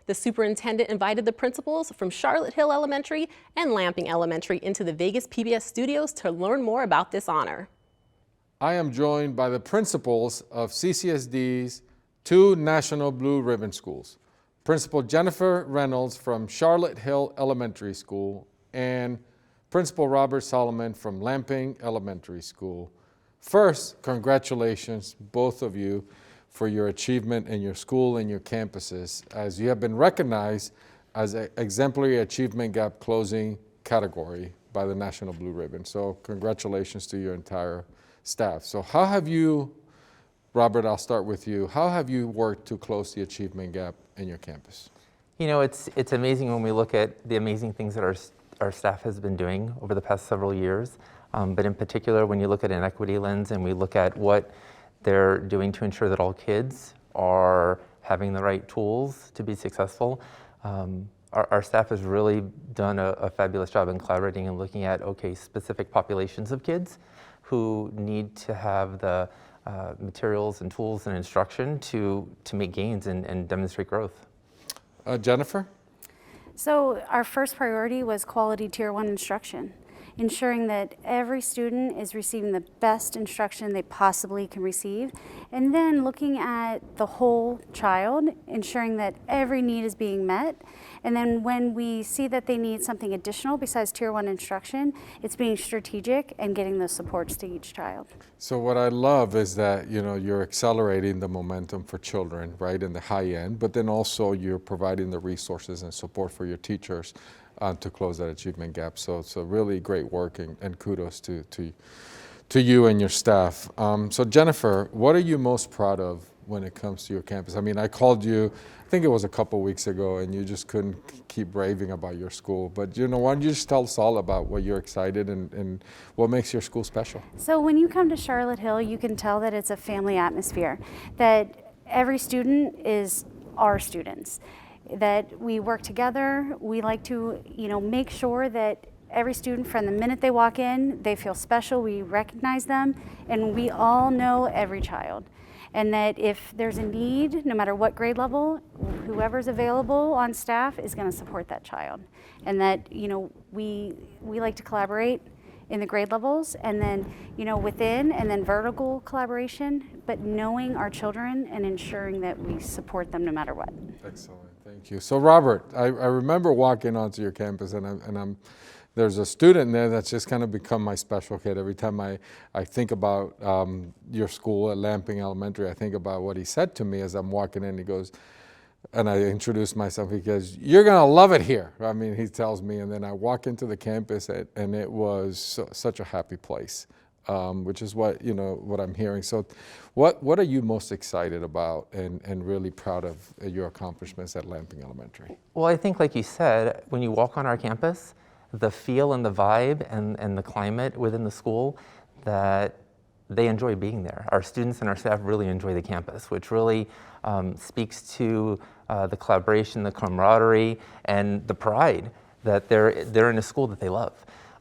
The superintendent invited the principals from Charlotte Hill Elementary and Lamping Elementary into the Vegas PBS studios to learn more about this honor. I am joined by the principals of CCSD's two National Blue Ribbon schools. Principal Jennifer Reynolds from Charlotte Hill Elementary School and Principal Robert Solomon from Lamping Elementary School. First, congratulations, both of you, for your achievement in your school and your campuses, as you have been recognized as an exemplary achievement gap closing category by the National Blue Ribbon. So congratulations to your entire staff. So how have you, Robert, I'll start with you. How have you worked to close the achievement gap in your campus? You know, it's amazing when we look at the amazing things that our staff has been doing over the past several years. But in particular, when you look at an equity lens and we look at what they're doing to ensure that all kids are having the right tools to be successful, our staff has really done a fabulous job in collaborating and looking at, okay, specific populations of kids who need to have the materials and tools and instruction to make gains and demonstrate growth. Jennifer? So our first priority was quality Tier 1 instruction, ensuring that every student is receiving the best instruction they possibly can receive, and then looking at the whole child, ensuring that every need is being met. And then when we see that they need something additional besides Tier 1 instruction, it's being strategic and getting those supports to each child. So what I love is that, you know, you're accelerating the momentum for children, right, in the high end, but then also you're providing the resources and support for your teachers to close that achievement gap. So it's a really great work, and kudos to you and your staff. So Jennifer, what are you most proud of when it comes to your campus? I mean, I called you, I think it was a couple weeks ago, and you just couldn't keep raving about your school. But you know, why don't you just tell us all about what you're excited and what makes your school special? So when you come to Charlotte Hill, you can tell that it's a family atmosphere, that every student is our students, that we work together. We like to, you know, make sure that every student, from the minute they walk in, they feel special, we recognize them, and we all know every child. And that if there's a need, no matter what grade level, whoever's available on staff is going to support that child. And that, you know, we like to collaborate in the grade levels, and then, you know, within, and then vertical collaboration, but knowing our children and ensuring that we support them no matter what. Excellent, thank you. So Robert, I remember walking onto your campus, and there's a student there that's just kind of become my special kid. Every time I think about your school at Lamping Elementary, I think about what he said to me as I'm walking in. He goes, and I introduced myself, he goes, "You're gonna love it here." I mean, he tells me, and then I walk into the campus, and it was such a happy place, which is what, you know, what I'm hearing. So what are you most excited about and really proud of your accomplishments at Lamping Elementary? Well, I think, like you said, when you walk on our campus, the feel and the vibe and the climate within the school, that they enjoy being there. Our students and our staff really enjoy the campus, which really speaks to the collaboration, the camaraderie, and the pride that they're in a school that they love.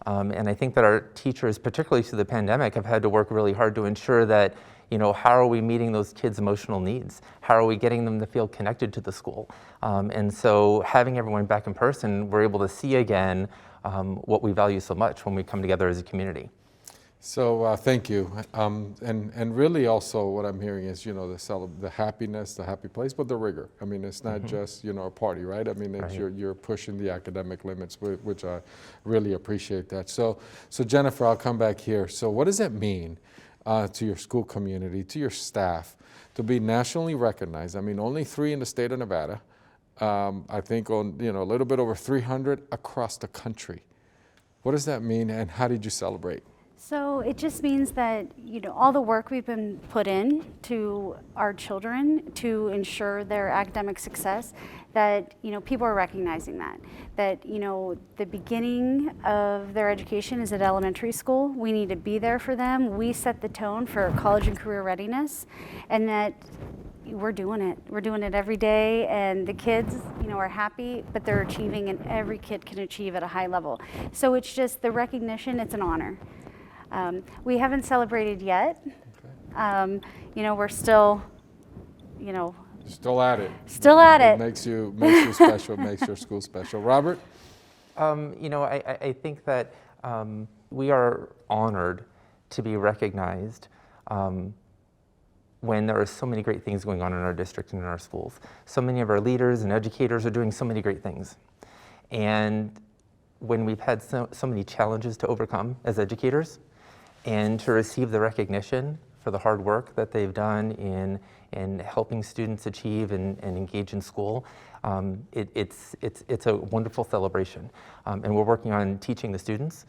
And I think that our teachers, particularly through the pandemic, have had to work really hard to ensure that, you know, how are we meeting those kids' emotional needs? How are we getting them to feel connected to the school? And so having everyone back in person, we're able to see again what we value so much when we come together as a community. So thank you, and really also what I'm hearing is, you know, the happiness, the happy place, but the rigor. I mean, it's not just, you know, a party, right? I mean, it's, you're pushing the academic limits, which I really appreciate that. So Jennifer, I'll come back here. So what does that mean to your school community, to your staff, to be nationally recognized? I mean, only 3 in the state of Nevada. I think on, you know, a little bit over 300 across the country. What does that mean, and how did you celebrate? So it just means that, you know, all the work we've been put in to our children to ensure their academic success, that, you know, people are recognizing that, you know, the beginning of their education is at elementary school. We need to be there for them. We set the tone for college and career readiness, and that we're doing it. We're doing it every day, and the kids, you know, are happy, but they're achieving, and every kid can achieve at a high level. So it's just the recognition, it's an honor. We haven't celebrated yet. Okay. You know, we're still, you know, Still at it. Still at it. Makes you special, makes your school special. Robert? You know, I think that we are honored to be recognized when there are so many great things going on in our district and in our schools. So many of our leaders and educators are doing so many great things. And when we've had so many challenges to overcome as educators, and to receive the recognition for the hard work that they've done in helping students achieve and engage in school, it's a wonderful celebration. And we're working on teaching the students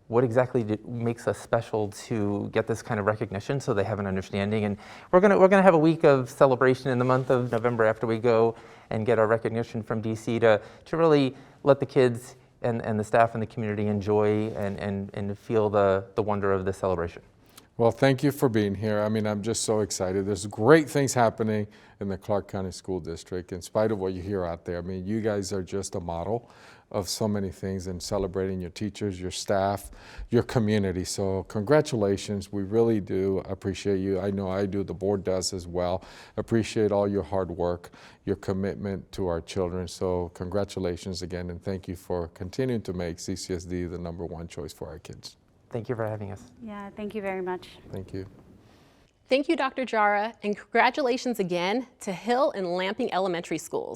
what exactly makes us special to get this kind of recognition, so they have an understanding. And we're gonna have a week of celebration in the month of November after we go and get our recognition from DC to really let the kids and the staff and the community enjoy and feel the wonder of the celebration. Well, thank you for being here. I mean, I'm just so excited. There's great things happening in the Clark County School District, in spite of what you hear out there. I mean, you guys are just a model of so many things in celebrating your teachers, your staff, your community. So congratulations. We really do appreciate you. I know I do. The board does as well. Appreciate all your hard work, your commitment to our children. So congratulations again, and thank you for continuing to make CCSD the #1 choice for our kids. Thank you for having us. Yeah, thank you very much. Thank you. Thank you, Dr. Jara, and congratulations again to Hill and Lamping Elementary Schools.